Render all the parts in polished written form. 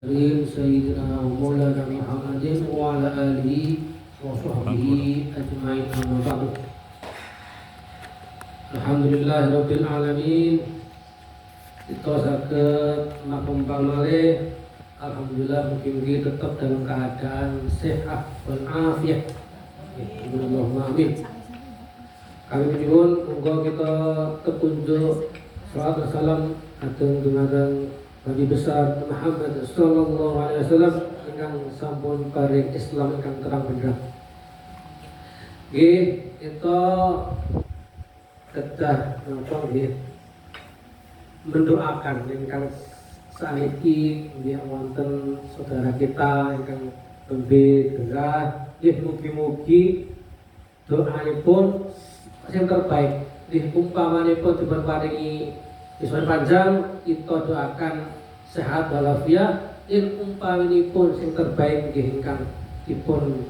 سيدنا ومولانا محمد وعلى آله وصحبه أجمعين أما بعد. Alhamdulillahirabbil alamin. Kita saged makumpal malih. Alhamdulillah mugi-mugi tetap dalam keadaan sehat wal afiat. Allahumma amin. Kami nyuwun monggo kita tepunjuk salawat dan salam ageng dumateng Nabi besar Muhammad sallallahu alaihi wasallam ingkang sampun paring Islam ingkang terang benderang. Nggih, kita kedah napa nggih mendoakan ingkang saiki nggih wonten saudara kita ingkang nembe gerah, nggih mugi-mugi doanipun sing terbaik. Nggih umpamanipun dipun paringi Iswan panjang, kita doakan sehat walafiat. In umpaminipun sing terbaik nggih ingkang dipun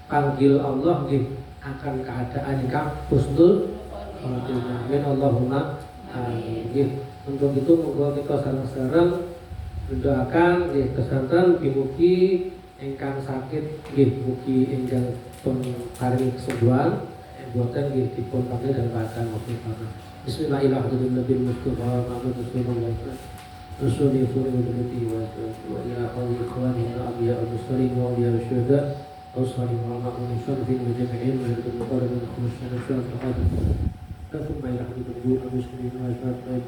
panggil Allah nggih akan keadaan ingkang husnul khotimah. Amin Allahumma amin. Nggih, untuk itu moga kita sareng-sareng mendoakan nggih kesanten mugi ingkang sakit nggih mugi ingkang pun paring kesembuhan boten nggih dipun panggil dan keadaan wafat. Bismillahirrahmanirrahim. Mustafa Muhammad Rasulullah Rasulullah wa ila qawli ikhwani al-abiya al-muslimin wa awliya al-syuhada awsali wa ma'amun syarfin wa jami'in wa yadul muqarrab al-khumusyan al-syarf ثم يحمد الجود المسلمين وأشهد أن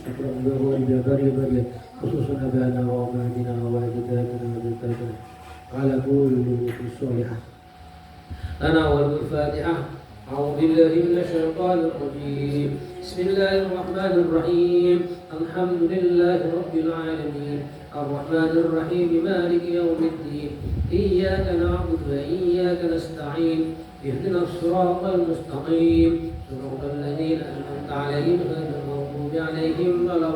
شكر الله ولباباري وبرية خصوصا أبانا وأمهاتنا ووالداتنا وزوجاتنا على كل الصالحة لنا والفاتحة. أعوذ بالله من الشيطان الرجيم. بسم الله الرحمن الرحيم. الحمد لله رب العالمين الرحمن الرحيم مالك يوم الدين إياك نعبد وإياك نستعين اهدنا الصراط المستقيم صراط الذين أنعمت عليهم غير المغضوب عليهم ولا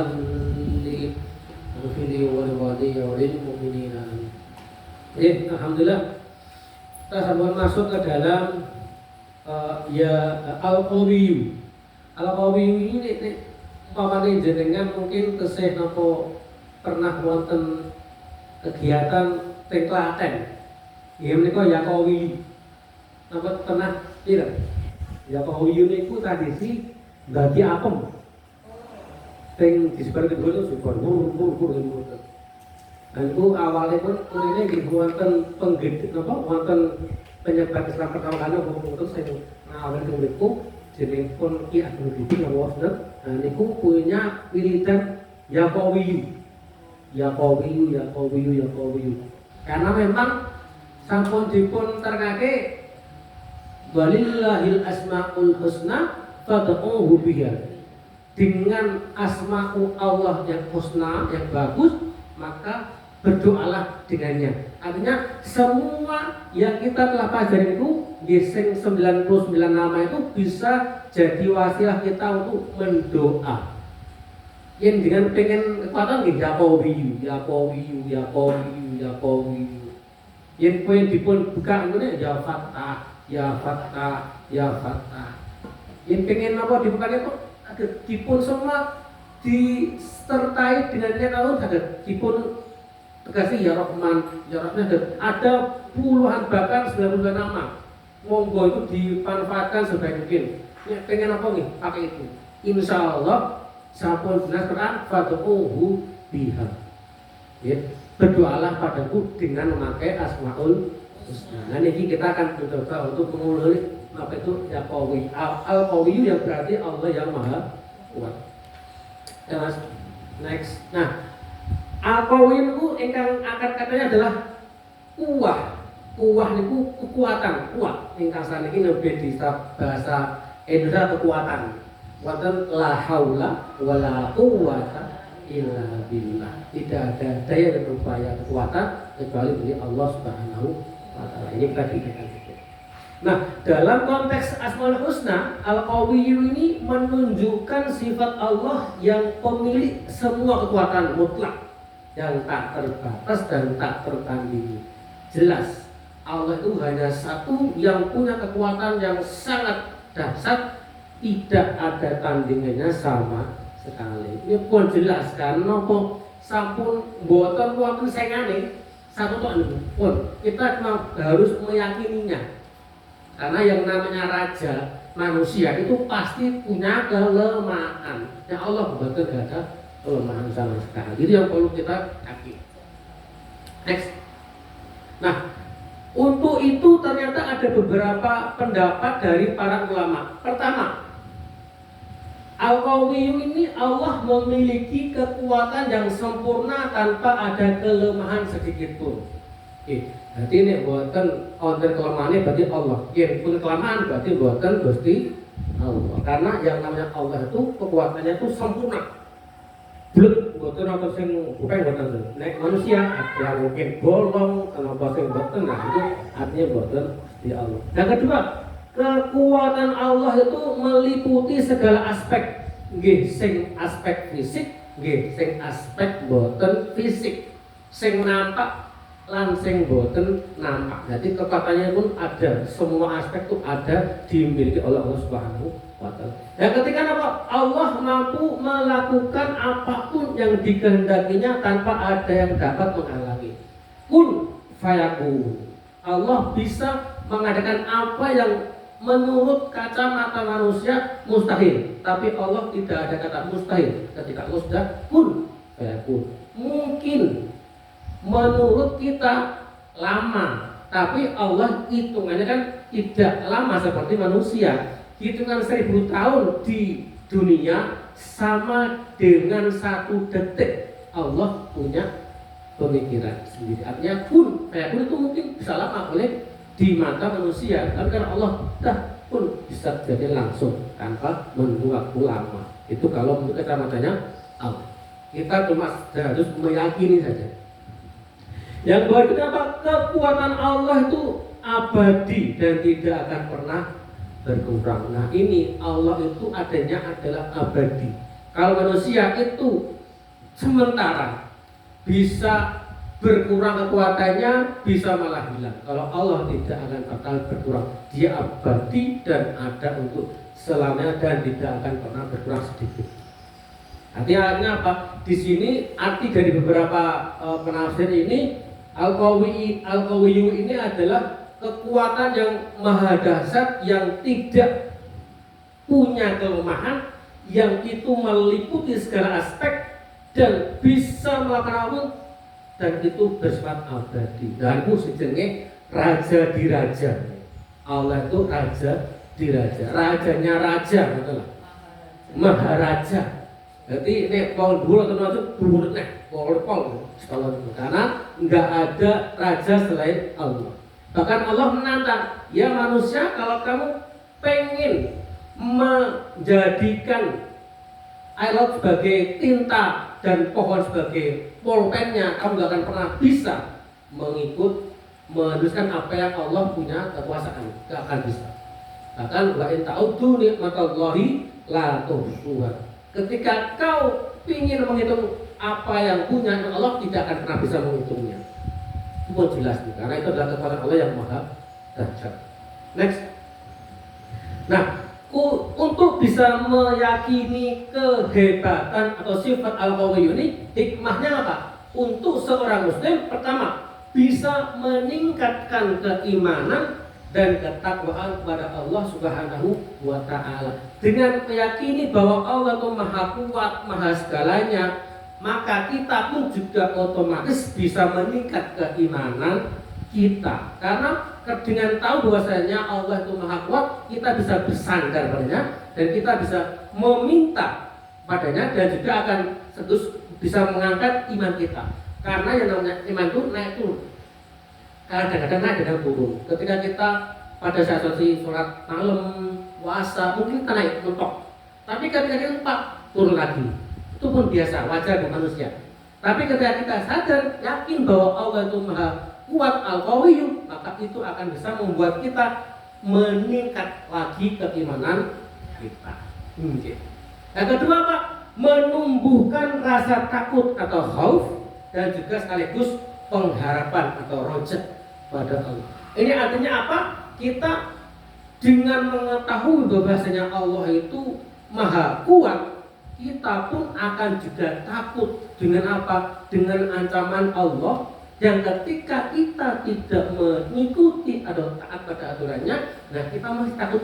الضالين اغفر لي ولوالدي وللمؤمنين آمين. Alhamdulillah kita sambung masuk ke dalam Al-Qawiyyu. Al-Qawiyyu ini umpamane jenengan mungkin tesih napa pernah wonten kegiatan teng Klaten. Nggih menika ya Qawiyyu. Napa pernah tidak? Ya Qawiyyu niku tradisi dadi apem. Teng di sebelah kedua itu bur. Dan itu awalnya pun ini nggih wonten penggede napa wonten penyebar Islam pertama kali untuk saya ngawal niku jenengipun Ki Ageng Bidi Ngawasnet. Nah niku punya militer Yaqawiyyu. Karena memang sampun dipun terangake walillahil asmaul husna fad'uhu biha. Dengan asma'u Allah yang husna yang bagus maka berdoalah dengannya. Artinya semua yang kita telah pelajari itu gising 99 nama itu bisa jadi wasilah kita untuk mendoa. Yang dengan pengen kekuatan nggih ya Qawiyyu. Yang pengen dipun buka ngene ya Fattah. Yang pengen apa dibuka itu ada dipun semua disertai dengannya kalau ada dipun kasih ya Rahman ada puluhan bahkan 99 nama. Monggo itu dimanfaatkan sebaik mungkin. Ya, pengen apa nih pakai itu. Insya Allah sampun jelas Quran fad'uhu biha. Ya, berdoalah padaku dengan memakai asmaul husna. Nah ini kita akan mencoba untuk mengulangi apa itu ya Qawiyyu. Al-Qawiyyu yang berarti Allah yang maha kuat. Ya, Mas. Next. Nah, Al-Qawiyyu itu ingkang akar katanya adalah kuwah niku kekuatan, kuat. Ingkang saniki lebih di bahasa Indonesia kekuatan. Wonten la haula wala quwwata illa billah. Tidak ada daya dan upaya kekuatan kecuali dari Allah Subhanahu wa taala. Ini tadi kita. Nah, dalam konteks Asmaul Husna, Al-Qawiyyu ini menunjukkan sifat Allah yang pemilik semua kekuatan mutlak, yang tak terbatas dan tak tertandingi. Jelas Allah itu hanya satu yang punya kekuatan yang sangat dahsyat, tidak ada tandingannya sama sekali. Ini pun jelaskan nopo sampun boten wonten sengane satu tok niku pun kita cuma harus meyakininya, karena yang namanya raja manusia itu pasti punya kelemahan. Ya Allah betul gak ada kelemahan sama sekali. Itu yang perlu kita yakin. Next. Nah, untuk itu ternyata ada beberapa pendapat dari para ulama. Pertama, Al-Qawiyyu ini Allah memiliki kekuatan yang sempurna tanpa ada kelemahan sedikit pun. Berarti ini buatan wonten kelemahannya berarti Allah. Yang pun kelemahan berarti buatan Gusti Allah. Karena yang namanya Allah itu kekuatannya itu sempurna. Blut buatan apa sing bukan buatan nek manusia ada yang mungkin bolong kenapa sing buatan, nah itu artinya buatan Gusti Allah. Yang kedua, kekuatan Allah itu meliputi segala aspek. Nggih, sing aspek fisik, nggih, sing aspek boten fisik, sing nampak lan sing boten nampak. Jadi kekuatannya pun ada, semua aspek itu ada dimiliki oleh Allah Subhanahu wa Ta'ala. Ya, ketika apa? Allah mampu melakukan apapun yang dikehendakinya tanpa ada yang dapat menghalangi. Kun fayakun. Allah bisa mengadakan apa yang menurut kacamata manusia mustahil, tapi Allah tidak ada kata mustahil. Ketika Allah sudah kun fayakun. Mungkin menurut kita lama, tapi Allah hitungannya kan tidak lama seperti manusia. Hitungan 1000 tahun di dunia sama dengan 1 detik. Allah punya pemikiran sendiri. Artinya kun fayakun itu mungkin bisa lama oleh di mata manusia, tapi karena Allah pun bisa jadi langsung tanpa menunggu waktu lama. Itu kalau menurut kacamatanya Allah. Kita cuma harus meyakini saja. Yang kedua itu apa? Kekuatan Allah itu abadi dan tidak akan pernah berkurang. Nah ini Allah itu adanya adalah abadi. Kalau manusia itu sementara bisa berkurang kekuatannya, bisa malah hilang. Kalau Allah tidak akan bakal berkurang, Dia abadi dan ada untuk selamanya dan tidak akan pernah berkurang sedikit. Artinya apa? Di sini arti dari beberapa penafsir ini, Al-Qawiyyu ini adalah kekuatan yang maha dahsyat yang tidak punya kelemahan, yang itu meliputi segala aspek dan bisa melakukan apapun, dan itu bersifat abadi. Dan itu sejenenge raja di raja. Allah itu raja di raja. Rajanya raja, betul lah. Maharaja. Jadi ini pol dulu atau itu dulu nih pol karena nggak ada raja selain Allah. Bahkan Allah menantang, ya manusia, kalau kamu pengen menjadikan air laut sebagai tinta dan pohon sebagai pulpennya, kamu gak akan pernah bisa meneruskan apa yang Allah punya kekuasaan. Gak akan bisa. Bahkan wa in ta'uddu nikmatallahi la tuhsuha. Ketika kau ingin menghitung apa yang punya Allah, tidak akan pernah bisa menghitungnya. Itu pun jelas nih, karena itu adalah kekuatan Allah yang maha dahsyat. Next. Nah, untuk bisa meyakini kehebatan atau sifat Al-Qawiyyu ini, hikmahnya apa? Untuk seorang muslim, pertama, bisa meningkatkan keimanan dan ketakwaan kepada Allah Subhanahu wa Ta'ala. Dengan meyakini bahwa Allah itu maha kuat, maha segalanya, maka kita pun juga otomatis bisa meningkat keimanan kita. Karena dengan tahu bahwasanya Allah itu maha kuat, kita bisa bersandar padanya dan kita bisa meminta padanya, dan juga akan terus bisa mengangkat iman kita. Karena yang namanya iman itu naik turun, kadang-kadang naik dan turun. Ketika kita pada saat sholat malam, puasa, mungkin kita naik mentok, tapi ketika kita lupa turun lagi. Itu pun biasa, wajar di manusia. Tapi ketika kita sadar, yakin bahwa Allah itu maha kuat, Al-Qawiyyu, maka itu akan bisa membuat kita meningkat lagi keimanan kita. Yang kedua apa? Menumbuhkan rasa takut atau khauf, dan juga sekaligus pengharapan atau roja pada Allah. Ini artinya apa? Kita dengan mengetahui bahwasanya Allah itu maha kuat, kita pun akan juga takut dengan apa? Dengan ancaman Allah yang ketika kita tidak mengikuti atau taat pada aturannya, nah kita masih takut.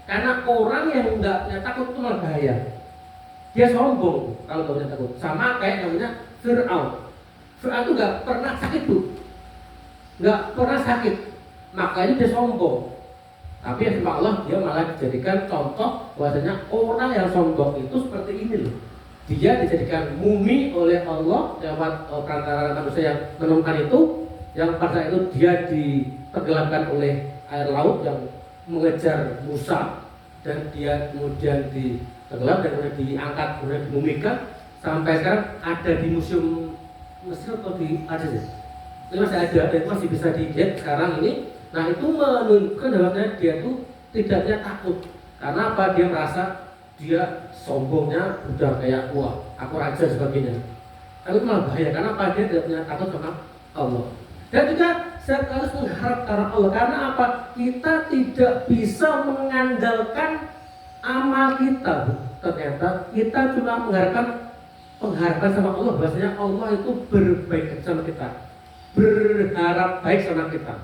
Karena orang yang enggak takut itu malah bahaya. Dia sombong kalau dia takut. Sama kayak namanya Fir'aun. Fir'aun itu enggak pernah sakit tuh. Enggak pernah sakit. Makanya dia sombong. Tapi ya sama Allah dia malah dijadikan contoh bahwasanya orang yang sombong itu seperti ini loh. Dia dijadikan mumi oleh Allah lewat perantara manusia yang menemukan itu, yang pada itu dia ditenggelamkan oleh air laut yang mengejar Musa, dan dia kemudian ditenggelam dan kemudian diangkat, kemudian dimumikan sampai sekarang ada di museum Mesir atau di Aceh. Ini masih ada dan masih bisa dilihat sekarang ini. Nah itu menunjukkan bahwa dia itu tidaknya takut. Karena apa? Dia merasa dia sombongnya udah kayak wah aku raja sebagainya. Tapi malah bahaya. Karena apa? Dia tidak punya takut sama Allah. Dan juga saya harus mengharap karena Allah. Karena apa? Kita tidak bisa mengandalkan amal kita. Ternyata kita cuma mengharapkan pengharapan sama Allah. Bahwasanya Allah itu berbaik sama kita, berharap baik sama kita.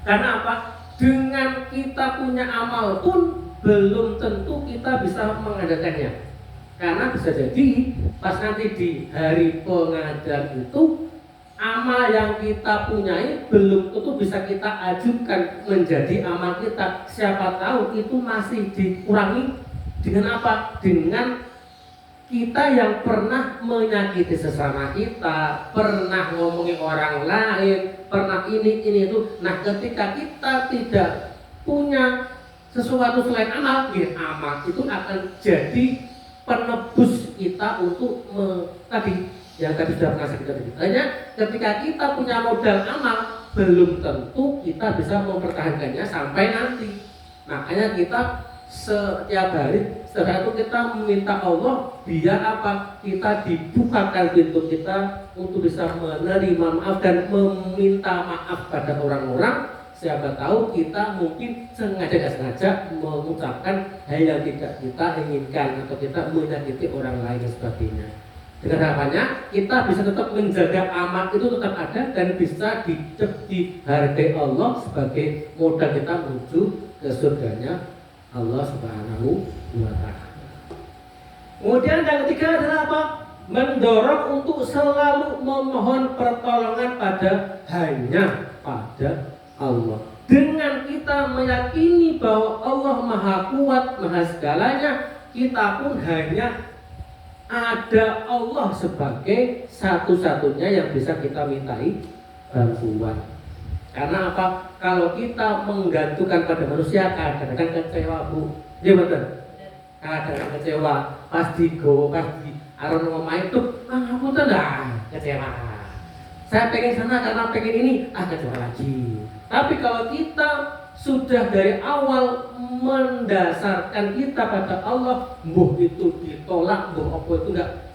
Karena apa? Dengan kita punya amal pun belum tentu kita bisa mengadakannya. Karena bisa jadi pas nanti di hari pengadilan itu amal yang kita punyai belum tentu bisa kita ajukan menjadi amal kita. Siapa tahu itu masih dikurangi dengan apa? Dengan kita yang pernah menyakiti sesama kita, pernah ngomongin orang lain, pernah ini itu. Nah ketika kita tidak punya sesuatu selain amal, ya amal itu akan jadi penebus kita untuk tadi yang tadi sudah pernah kita tadi. Hanya ketika kita punya modal amal, belum tentu kita bisa mempertahankannya sampai nanti. Makanya kita setiap hari setelah itu kita meminta Allah biar apa? Kita dibukakan pintu kita untuk bisa menerima maaf dan meminta maaf pada orang-orang. Siapa tahu kita mungkin sengaja mengucapkan hal yang tidak kita inginkan atau kita menyakiti orang lain dan sebagainya. Dengan harapannya kita bisa tetap menjaga amal itu tetap ada dan bisa dihargai Allah sebagai modal kita menuju ke surganya Allah Subhanahu wa Ta'ala. Kemudian yang ketiga adalah apa? Mendorong untuk selalu memohon pertolongan hanya pada Allah. Dengan kita meyakini bahwa Allah Maha Kuat, Maha Segalanya, kita pun hanya ada Allah sebagai satu-satunya yang bisa kita mintai bantuan. Karena apa? Kalau kita menggantungkan pada manusia, kadang-kadang kecewa, Bu. Iya betul. Kadang-kadang kecewa, pasti aron ngomong itu, aku tuh kecewa. Saya pengen sana karena pengen ini, kecewa lagi. Tapi kalau kita sudah dari awal mendasarkan kita pada Allah, mbuh itu ditolak, mbuh apa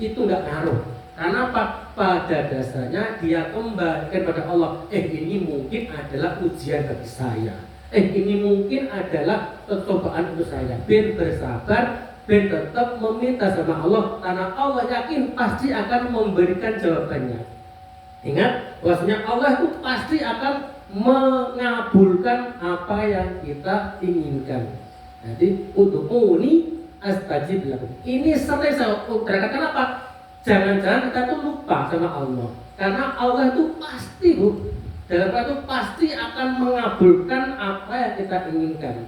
itu enggak ngaruh. Karena apa? Pada dasarnya dia kembalikan pada Allah. Ini mungkin adalah ujian bagi saya. Ini mungkin adalah percobaan untuk saya. Ben bersabar, ben tetap meminta sama Allah. Karena Allah yakin pasti akan memberikan jawabannya. Ingat, bahwasanya Allah itu pasti akan mengabulkan apa yang kita inginkan. Jadi ud'uuni astajib lakum. Ini sering saya utarakan. Kenapa? Jangan-jangan kita tuh lupa sama Allah. Karena Allah itu pasti, Bu, dalam itu pasti akan mengabulkan apa yang kita inginkan.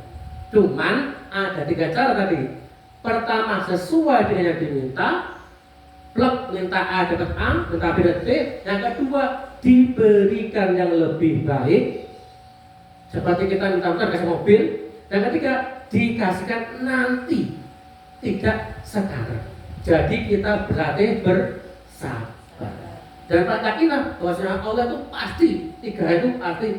Cuman ada 3 cara tadi. Pertama, sesuai dengan yang diminta. Plek, minta A dapat A, minta B dapat B. Yang kedua, diberikan yang lebih baik. Seperti kita minta kasih mobil. Yang ketiga, dikasihkan nanti, tidak sekarang. Jadi kita berlatih bersabar. Dan yakinlah bahwa Allah itu pasti, 3 itu pasti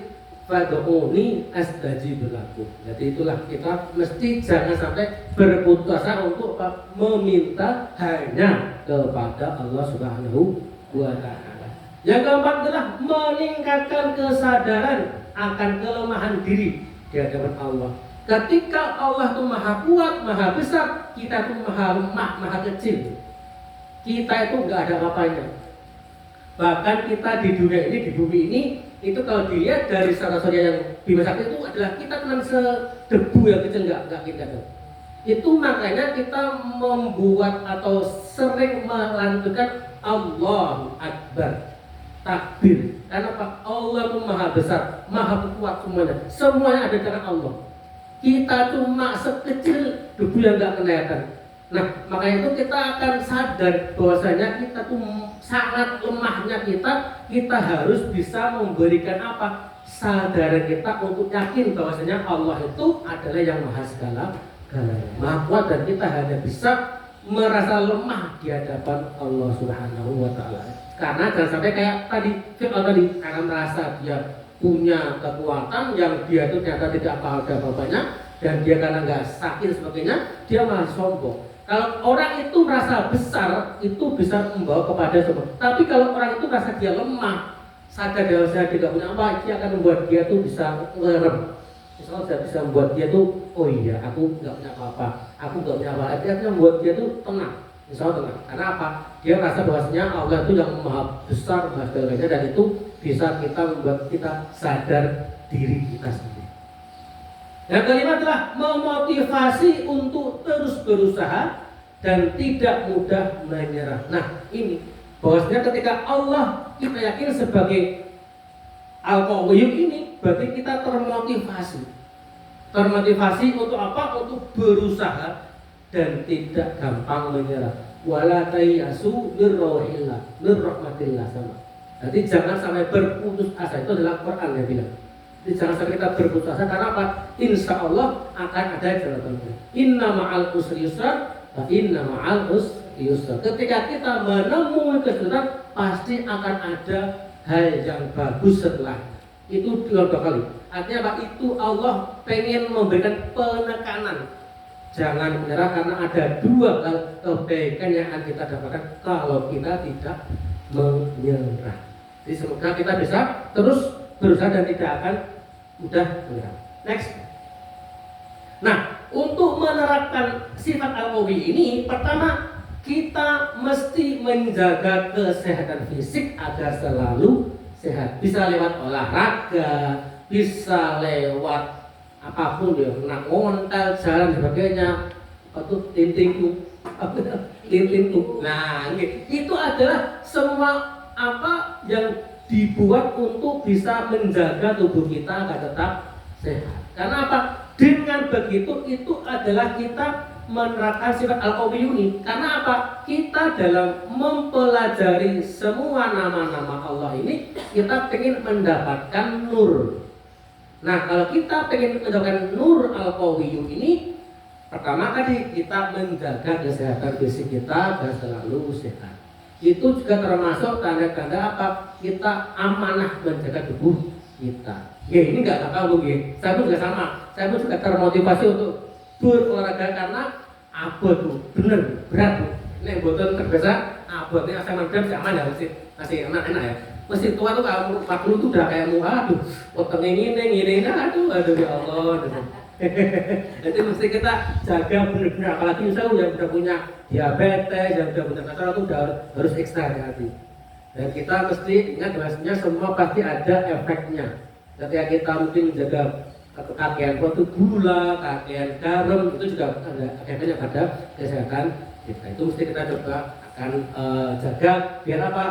fad'uni astajib lakum. Jadi itulah kita mesti jangan sampai berputus asa untuk meminta hanya kepada Allah Subhanahu wa Ta'ala. Yang keempat adalah meningkatkan kesadaran akan kelemahan diri di hadapan Allah. Ketika Allah itu maha kuat, maha besar, kita itu maha lemah, maha kecil. Kita itu nggak ada apa-apanya. Bahkan kita di dunia ini, di bumi ini, itu kalau dilihat dari saudara-saudara yang Bima Sakti itu adalah kita cuma sedebu yang kecil, nggak kita. Itu makanya kita membuat atau sering melantunkan Allahu Akbar, takbir. Karena apa? Allah itu maha besar, maha kuat semuanya ada dengan Allah. Kita cuma sekecil debu yang nggak kelihatan. Nah, makanya itu kita akan sadar bahwasanya kita tuh sangat lemahnya kita harus bisa memberikan apa? Sadar kita untuk yakin bahwasanya Allah itu adalah yang maha segala-galanya, maha kuat, dan kita hanya bisa merasa lemah di hadapan Allah Subhanahu wa taala. Karena jangan sampai kayak tadi Fir'aun tadi, karena merasa dia punya kekuatan yang dia itu ternyata tidak ada apa-apanya, dan dia karena nggak sakit sebagainya, dia malah sombong. Kalau orang itu merasa besar, itu bisa membawa kepada sombong. Tapi kalau orang itu merasa dia lemah, sadar bahwa dia tidak punya apa, dia akan membuat dia tuh bisa ngerem. Misalnya bisa membuat dia tuh, oh iya, aku nggak punya apa-apa, aku nggak punya apa-apa. Dia akan membuat dia tuh tenang. Misalnya tenang. Karena apa? Dia merasa bahwasanya Allah itu yang maha besar, maha segalanya, dan itu bisa kita membuat kita sadar diri kita sendiri. Yang kelima adalah memotivasi untuk terus berusaha dan tidak mudah menyerah. Nah, ini bahwasanya ketika Allah kita yakin sebagai Al-Qawiyyum ini, berarti kita termotivasi. Termotivasi untuk apa? Untuk berusaha dan tidak gampang menyerah. Wala tayyasu min rahmatillah sama. Jadi jangan sampai berputus asa, itu adalah Quran yang bilang. Jadi jangan sampai kita berputus asa, karena apa? Insya Allah akan ada jalan keluar. Inna ma'al usri yusra, wa inna ma'al usri yusra. Ketika kita menemui kesulitan, pasti akan ada hal yang bagus setelah. Itu dua kali. Artinya apa? Itu Allah pengen memberikan penekanan. Jangan menyerah, karena ada dua kebaikan yang akan kita dapatkan kalau kita tidak menyerah. Jadi semoga kita bisa terus berusaha dan tidak akan mudah menyerah. Next. Nah, untuk menerapkan sifat Al-Qawi ini, pertama kita mesti menjaga kesehatan fisik agar selalu sehat. Bisa lewat olahraga, bisa lewat apapun ya, nak ngontel, jalan sebagainya, atau tintingku. Nah, itu adalah semua apa yang dibuat untuk bisa menjaga tubuh kita agar tetap sehat. Karena apa? Dengan begitu itu adalah kita menerapkan sifat Al-Qawiyyum ini. Karena apa? Kita dalam mempelajari semua nama-nama Allah ini, kita ingin mendapatkan nur. Nah, kalau kita ingin mendapatkan nur Al-Qawiyyum ini, pertama tadi kita menjaga kesehatan fisik kita dan selalu sehat. Itu juga termasuk tanda-tanda apa? Kita amanah menjaga tubuh kita. Ya, ini nggak tahu ya. Saya pun juga sama. Saya pun juga termotivasi untuk berolahraga karena abot tuh bener berat tuh. Ini boten terbiasa abotnya asal mandam aman ya, masih enak ya. Mesin tua tuh kalau 40 tuh udah kayak muha, aduh, potongnya ngini, aduh ya Allah. Jadi mesti kita jaga benar-benar, apalagi misalnya yang sudah punya diabetes, yang sudah punya kanker itu harus ekstra hati-hati. Dan kita mesti ingat bahwasanya semua pasti ada efeknya. Ketika kita mungkin menjaga kakean batu gula, kakean garam, itu juga ada efeknya pada kesehatan kita. Itu mesti kita coba akan jaga biar apa?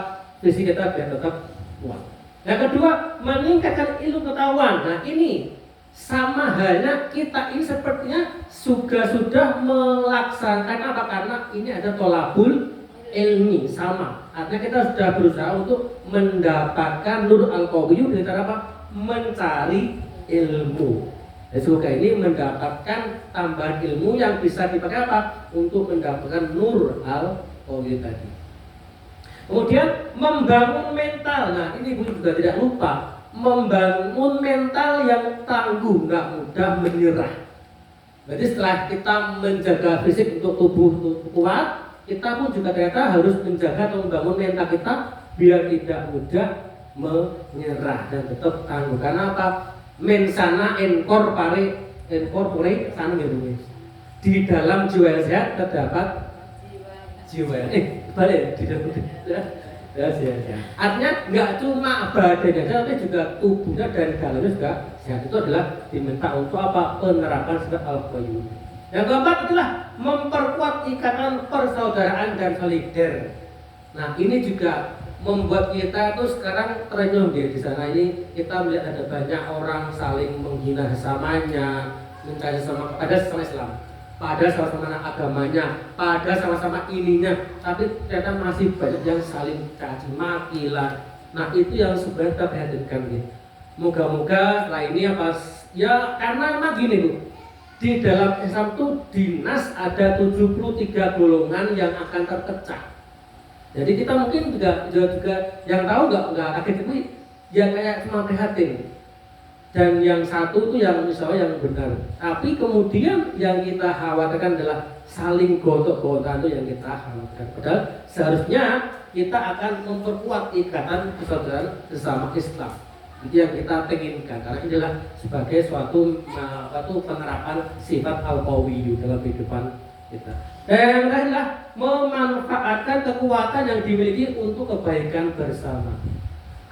Visi kita biar tetap kuat. Yang kedua, meningkatkan ilmu pengetahuan. Nah, ini sama halnya kita ini sepertinya sudah melaksanakan apa? Karena ini ada tolabul ilmi, sama. Artinya kita sudah berusaha untuk mendapatkan nur Al-Qawiyyum dengan cara apa? Mencari ilmu. Dan semoga ini mendapatkan tambahan ilmu yang bisa dipakai apa? Untuk mendapatkan nur Al-Qawiyyum tadi. Kemudian membangun mental. Nah, ini Ibu juga tidak lupa, membangun mental yang tangguh, nggak mudah menyerah. Jadi setelah kita menjaga fisik untuk tubuh kuat, kita pun juga ternyata harus menjaga atau membangun mental kita biar tidak mudah menyerah dan tetap tangguh. Karena apa? Mensana enkor pare incorporate sana gitu guys. Di dalam jiwa yang sehat terdapat jiwa. Balik di dalam ya. Artinya nggak cuma badannya saja, tapi juga tubuhnya dari dalamnya juga sehat. Itu adalah diminta untuk apa? Penerapan sifat al-qayyum. Yang keempat adalah memperkuat ikatan persaudaraan dan solider. Nah ini juga membuat kita tuh sekarang terenyuh di sana ini. Kita melihat ada banyak orang saling menghina sesamanya, mencari sama ada sesama Islam, padahal sama-sama agamanya, padahal sama-sama ininya, tapi ternyata masih banyak yang saling caci maki lah. Nah itu yang sebenarnya kita perhatikan gitu. Moga-moga setelah ini apa ya, karena memang gini Bu, di dalam Islam tuh dinas ada 73 golongan yang akan terpecah. Jadi kita mungkin juga yang tahu nggak kaget itu ya kayak cuma prihatin. Dan yang satu itu yang misalnya yang benar. Tapi kemudian yang kita khawatirkan adalah saling gontok-gontokan itu yang kita khawatirkan. Padahal seharusnya kita akan memperkuat ikatan persaudaraan sesama Islam. Itu yang kita inginkan karena inilah sebagai suatu penerapan sifat al-qawiyyu dalam kehidupan kita. Dan yang terakhir adalah memanfaatkan kekuatan yang dimiliki untuk kebaikan bersama.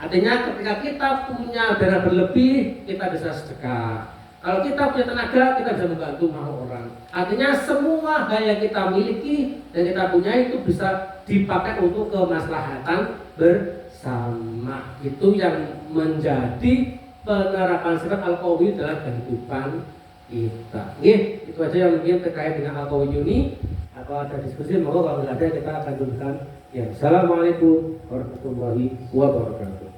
Artinya ketika kita punya darah berlebih, kita bisa sedekah. Kalau kita punya tenaga, kita bisa membantu orang. Artinya semua hal yang kita miliki dan kita punya itu bisa dipakai untuk kemaslahatan bersama. Itu yang menjadi penerapan sifat al-qawiyyu dalam kehidupan kita. Itu aja yang mungkin terkait dengan al-qawiyyu ini. Kalau ada diskusi, monggo kalau nggak ada kita akan tuliskan. Ya, assalamualaikum warahmatullahi wabarakatuh.